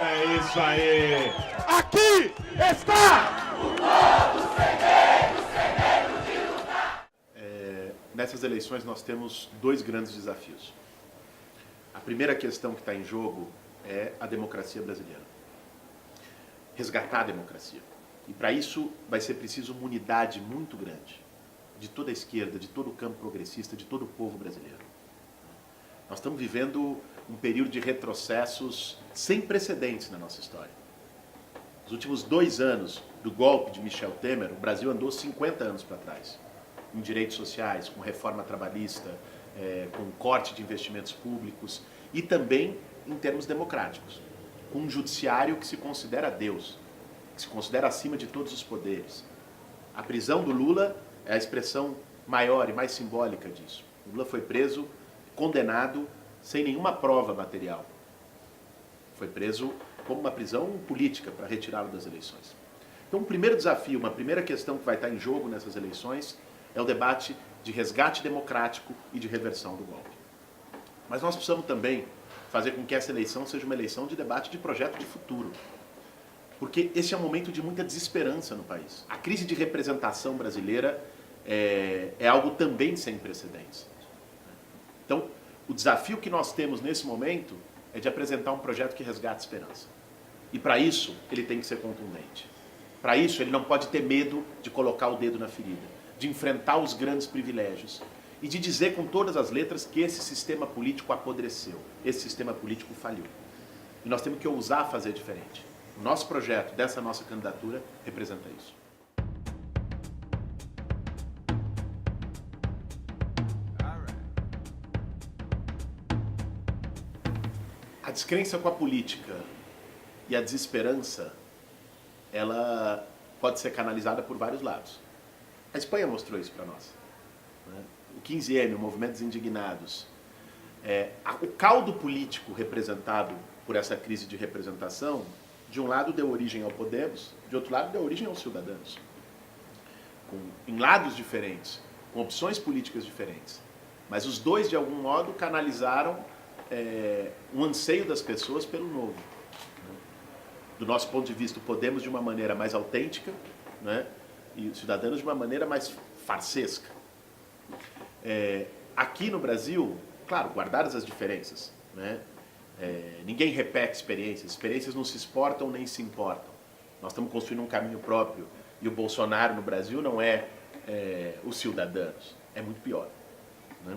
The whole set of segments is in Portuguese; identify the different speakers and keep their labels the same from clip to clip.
Speaker 1: É isso aí! Aqui está o novo segredo de lutar!
Speaker 2: Nessas eleições nós temos dois grandes desafios. A primeira questão que está em jogo é a democracia brasileira. Resgatar a democracia. E para isso vai ser preciso uma unidade muito grande de toda a esquerda, de todo o campo progressista, de todo o povo brasileiro. Nós estamos vivendo um período de retrocessos sem precedentes na nossa história. Nos últimos 2 anos do golpe de Michel Temer, o Brasil andou 50 anos para trás, em direitos sociais, com reforma trabalhista, com corte de investimentos públicos e também em termos democráticos, com um judiciário que se considera Deus, que se considera acima de todos os poderes. A prisão do Lula é a expressão maior e mais simbólica disso. O Lula foi preso, condenado, sem nenhuma prova material. Foi preso como uma prisão política para retirá-lo das eleições. Então, o primeiro desafio, uma primeira questão que vai estar em jogo nessas eleições é o debate de resgate democrático e de reversão do golpe. Mas nós precisamos também fazer com que essa eleição seja uma eleição de debate de projeto de futuro. Porque esse é um momento de muita desesperança no país. A crise de representação brasileira é algo também sem precedentes. Então, o desafio que nós temos nesse momento é de apresentar um projeto que resgate a esperança. E para isso, ele tem que ser contundente. Para isso, ele não pode ter medo de colocar o dedo na ferida, de enfrentar os grandes privilégios e de dizer com todas as letras que esse sistema político apodreceu, esse sistema político falhou. E nós temos que ousar fazer diferente. O nosso projeto, dessa nossa candidatura, representa isso. A descrença com a política e a desesperança, ela pode ser canalizada por vários lados. A Espanha mostrou isso para nós. O 15M, o Movimento dos Indignados, o caldo político representado por essa crise de representação, de um lado deu origem ao Podemos, de outro lado deu origem aos Cidadãos. Em lados diferentes, com opções políticas diferentes. Mas os dois, de algum modo, canalizaram um anseio das pessoas pelo novo. Do nosso ponto de vista, o Podemos de uma maneira mais autêntica, né? E os Cidadãos de uma maneira mais farsesca. Aqui no Brasil, claro, guardadas as diferenças, né? Ninguém repete experiências não se exportam nem se importam. Nós estamos construindo um caminho próprio e o Bolsonaro no Brasil não é os Cidadãos, é muito pior, né?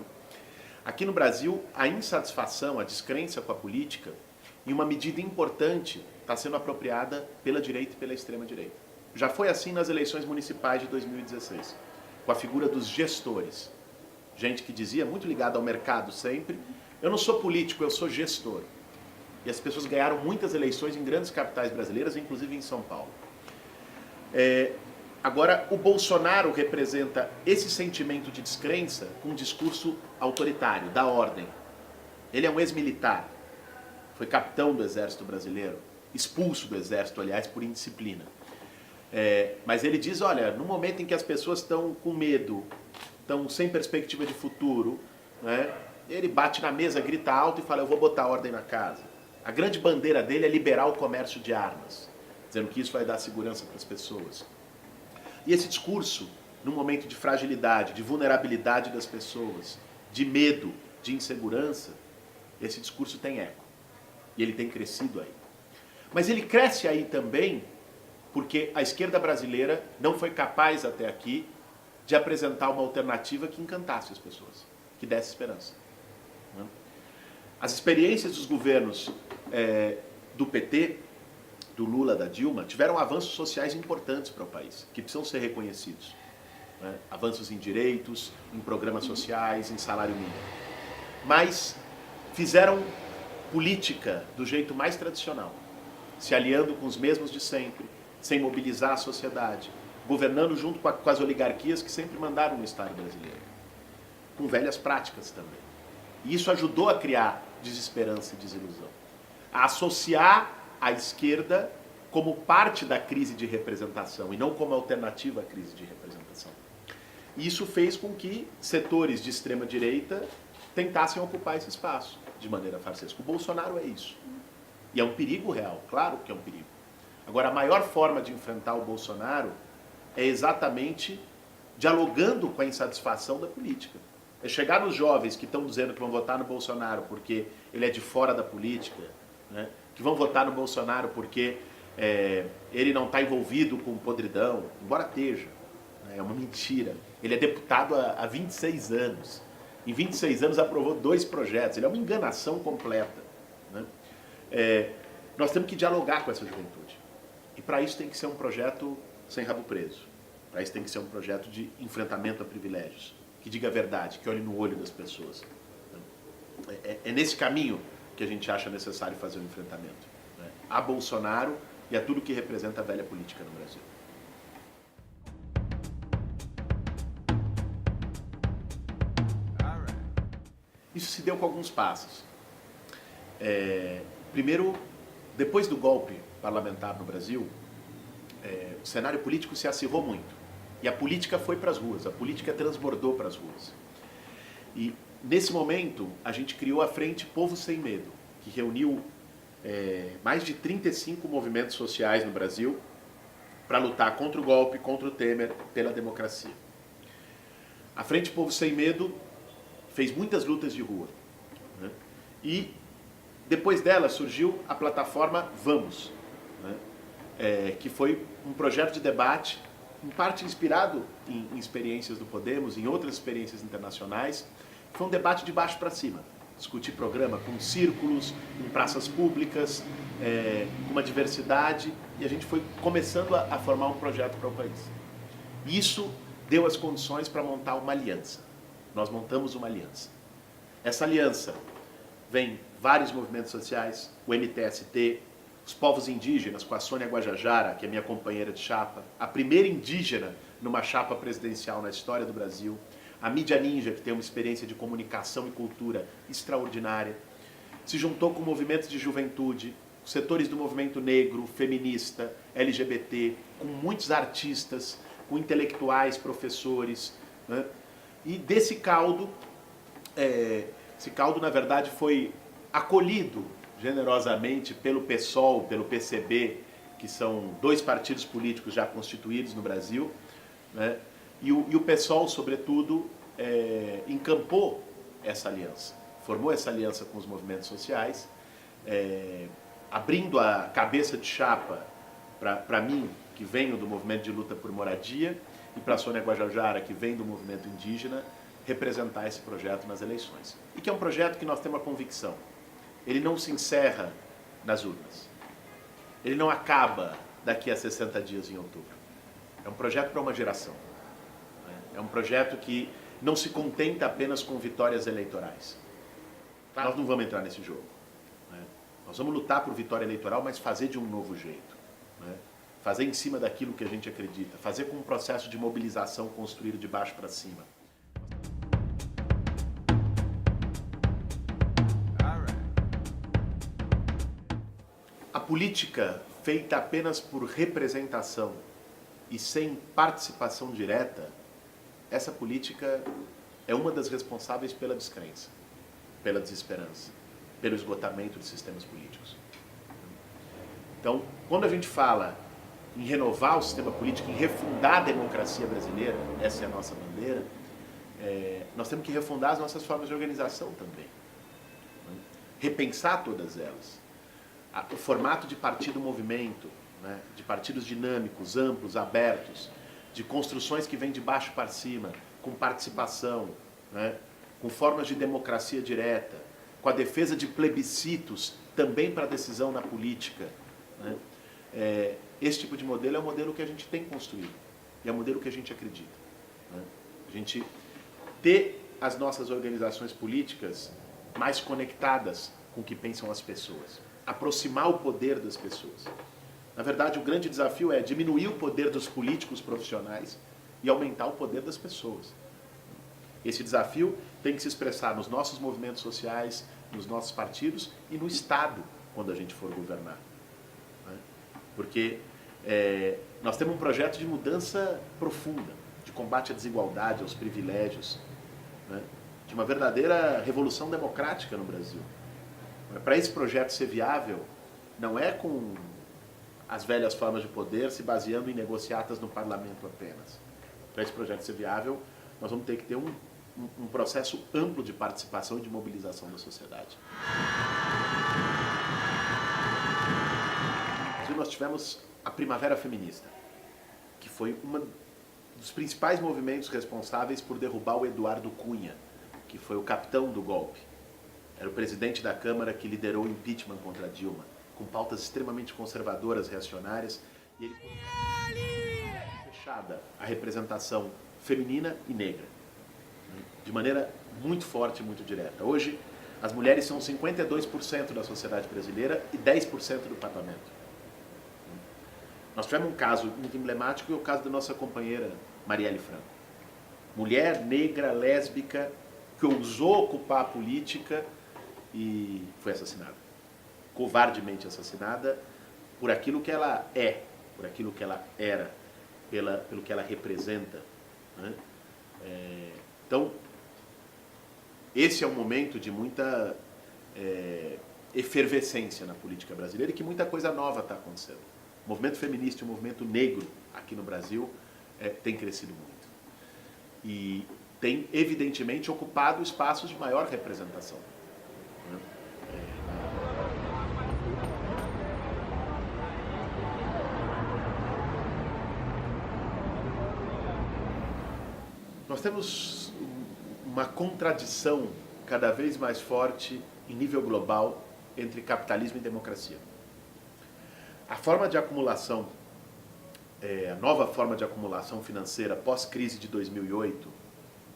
Speaker 2: Aqui no Brasil, a insatisfação, a descrença com a política, em uma medida importante, está sendo apropriada pela direita e pela extrema-direita. Já foi assim nas eleições municipais de 2016, com a figura dos gestores. Gente que dizia, muito ligada ao mercado sempre, eu não sou político, eu sou gestor. E as pessoas ganharam muitas eleições em grandes capitais brasileiras, inclusive em São Paulo. Agora, o Bolsonaro representa esse sentimento de descrença com um discurso autoritário, da ordem. Ele é um ex-militar, foi capitão do Exército Brasileiro, expulso do Exército, aliás, por indisciplina. Mas ele diz, olha, no momento em que as pessoas estão com medo, estão sem perspectiva de futuro, né, ele bate na mesa, grita alto e fala, eu vou botar ordem na casa. A grande bandeira dele é liberar o comércio de armas, dizendo que isso vai dar segurança para as pessoas. E esse discurso, num momento de fragilidade, de vulnerabilidade das pessoas, de medo, de insegurança, esse discurso tem eco. E ele tem crescido aí. Mas ele cresce aí também porque a esquerda brasileira não foi capaz até aqui de apresentar uma alternativa que encantasse as pessoas, que desse esperança. As experiências dos governos do PT, do Lula, da Dilma, tiveram avanços sociais importantes para o país, que precisam ser reconhecidos. Avanços em direitos, em programas sociais, em salário mínimo. Mas fizeram política do jeito mais tradicional, se aliando com os mesmos de sempre, sem mobilizar a sociedade, governando junto com as oligarquias que sempre mandaram no Estado brasileiro, com velhas práticas também. E isso ajudou a criar desesperança e desilusão, a associar a esquerda como parte da crise de representação e não como alternativa à crise de representação. E isso fez com que setores de extrema-direita tentassem ocupar esse espaço de maneira farsesca. O Bolsonaro é isso. E é um perigo real, claro que é um perigo. Agora, a maior forma de enfrentar o Bolsonaro é exatamente dialogando com a insatisfação da política. É chegar nos jovens que estão dizendo que vão votar no Bolsonaro porque ele é de fora da política, né? Que vão votar no Bolsonaro porque ele não está envolvido com podridão, embora esteja, né? É uma mentira. Ele é deputado há 26 anos. Em 26 anos aprovou 2 projetos. Ele é uma enganação completa, né? Nós temos que dialogar com essa juventude. E para isso tem que ser um projeto sem rabo preso. Para isso tem que ser um projeto de enfrentamento a privilégios, que diga a verdade, que olhe no olho das pessoas. É nesse caminho que a gente acha necessário fazer o enfrentamento, né? A Bolsonaro e a tudo que representa a velha política no Brasil. Isso se deu com alguns passos. Primeiro, depois do golpe parlamentar no Brasil, o cenário político se acirrou muito. E a política foi para as ruas, a política transbordou para as ruas. E, nesse momento, a gente criou a Frente Povo Sem Medo, que reuniu mais de 35 movimentos sociais no Brasil para lutar contra o golpe, contra o Temer, pela democracia. A Frente Povo Sem Medo fez muitas lutas de rua, né? E depois dela surgiu a plataforma Vamos, né? Que foi um projeto de debate, em parte inspirado em experiências do Podemos, em outras experiências internacionais. Foi um debate de baixo para cima, discutir programa com círculos, em praças públicas, com uma diversidade, e a gente foi começando a formar um projeto para o país. Isso deu as condições para montar uma aliança. Nós montamos uma aliança. Essa aliança vem vários movimentos sociais, o MTST, os povos indígenas, com a Sônia Guajajara, que é minha companheira de chapa, a primeira indígena numa chapa presidencial na história do Brasil, a Mídia Ninja, que tem uma experiência de comunicação e cultura extraordinária, se juntou com movimentos de juventude, setores do movimento negro, feminista, LGBT, com muitos artistas, com intelectuais, professores, né? E desse caldo, esse caldo, na verdade, foi acolhido generosamente pelo PSOL, pelo PCB, que são 2 partidos políticos já constituídos no Brasil, né? E o PSOL, sobretudo, encampou essa aliança, formou essa aliança com os movimentos sociais, abrindo a cabeça de chapa para mim, que venho do movimento de luta por moradia, e para a Sônia Guajajara, que vem do movimento indígena, representar esse projeto nas eleições. E que é um projeto que nós temos a convicção. Ele não se encerra nas urnas. Ele não acaba daqui a 60 dias em outubro. É um projeto para uma geração. É um projeto que não se contenta apenas com vitórias eleitorais. Nós não vamos entrar nesse jogo. Nós vamos lutar por vitória eleitoral, mas fazer de um novo jeito. Fazer em cima daquilo que a gente acredita. Fazer com um processo de mobilização construído de baixo para cima. A política feita apenas por representação e sem participação direta, essa política é uma das responsáveis pela descrença, pela desesperança, pelo esgotamento de sistemas políticos. Então, quando a gente fala em renovar o sistema político, em refundar a democracia brasileira, essa é a nossa bandeira, nós temos que refundar as nossas formas de organização também. Repensar todas elas. O formato de partido-movimento, né, de partidos dinâmicos, amplos, abertos, de construções que vêm de baixo para cima, com participação, né, com formas de democracia direta, com a defesa de plebiscitos também para decisão na política, né. Esse tipo de modelo é o modelo que a gente tem construído e é o modelo que a gente acredita, né. A gente ter as nossas organizações políticas mais conectadas com o que pensam as pessoas, aproximar o poder das pessoas. Na verdade, o grande desafio é diminuir o poder dos políticos profissionais e aumentar o poder das pessoas. Esse desafio tem que se expressar nos nossos movimentos sociais, nos nossos partidos e no Estado, quando a gente for governar. Porque nós temos um projeto de mudança profunda, de combate à desigualdade, aos privilégios, né? De uma verdadeira revolução democrática no Brasil. Para esse projeto ser viável, não é com as velhas formas de poder se baseando em negociatas no parlamento apenas. Para esse projeto ser viável, nós vamos ter que ter um processo amplo de participação e de mobilização da sociedade. Nós tivemos a Primavera Feminista, que foi um dos principais movimentos responsáveis por derrubar o Eduardo Cunha, que foi o capitão do golpe. Era o presidente da Câmara que liderou o impeachment contra Dilma, com pautas extremamente conservadoras, reacionárias, e ele fechada a representação feminina e negra, de maneira muito forte e muito direta. Hoje, as mulheres são 52% da sociedade brasileira e 10% do parlamento. Nós tivemos um caso muito emblemático, que é o caso da nossa companheira Marielle Franco. Mulher negra, lésbica, que ousou ocupar a política e foi assassinada. Covardemente assassinada por aquilo que ela é, por aquilo que ela era, pelo que ela representa. Né? Então, esse é um momento de muita efervescência na política brasileira e que muita coisa nova está acontecendo. O movimento feminista e o movimento negro aqui no Brasil tem crescido muito. E tem, evidentemente, ocupado espaços de maior representação. Né? Nós temos uma contradição cada vez mais forte em nível global entre capitalismo e democracia. A forma de acumulação, a nova forma de acumulação financeira pós-crise de 2008,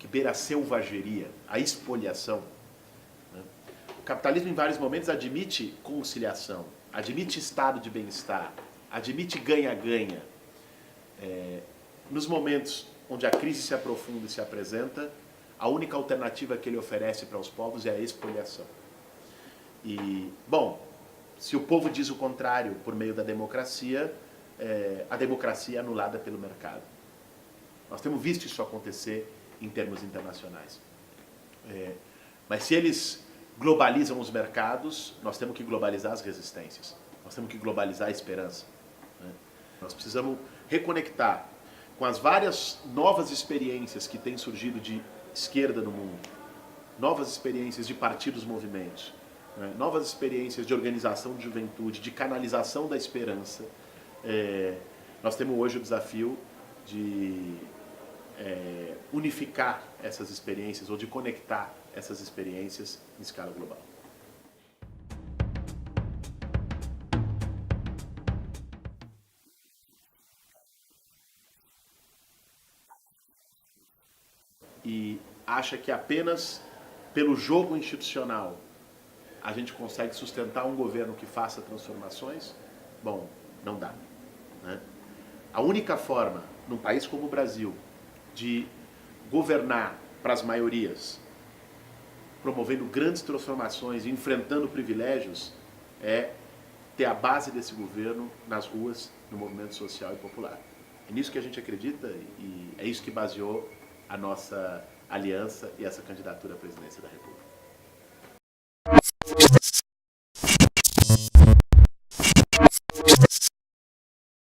Speaker 2: que beira a selvageria, a espoliação, né? O capitalismo em vários momentos admite conciliação, admite estado de bem-estar, admite ganha-ganha. Nos momentos onde a crise se aprofunda e se apresenta, a única alternativa que ele oferece para os povos é a expoliação. E, bom, se o povo diz o contrário por meio da democracia, a democracia é anulada pelo mercado. Nós temos visto isso acontecer em termos internacionais. Mas se eles globalizam os mercados, nós temos que globalizar as resistências. Nós temos que globalizar a esperança. Né? Nós precisamos reconectar com as várias novas experiências que têm surgido de esquerda no mundo, novas experiências de partidos, movimentos, né? Novas experiências de organização de juventude, de canalização da esperança. Nós temos hoje o desafio de unificar essas experiências ou de conectar essas experiências em escala global. E acha que apenas pelo jogo institucional a gente consegue sustentar um governo que faça transformações? Bom, não dá. Né? A única forma, num país como o Brasil, de governar para as maiorias, promovendo grandes transformações e enfrentando privilégios, é ter a base desse governo nas ruas, no movimento social e popular. É nisso que a gente acredita e é isso que baseou a nossa aliança e essa candidatura à presidência da República.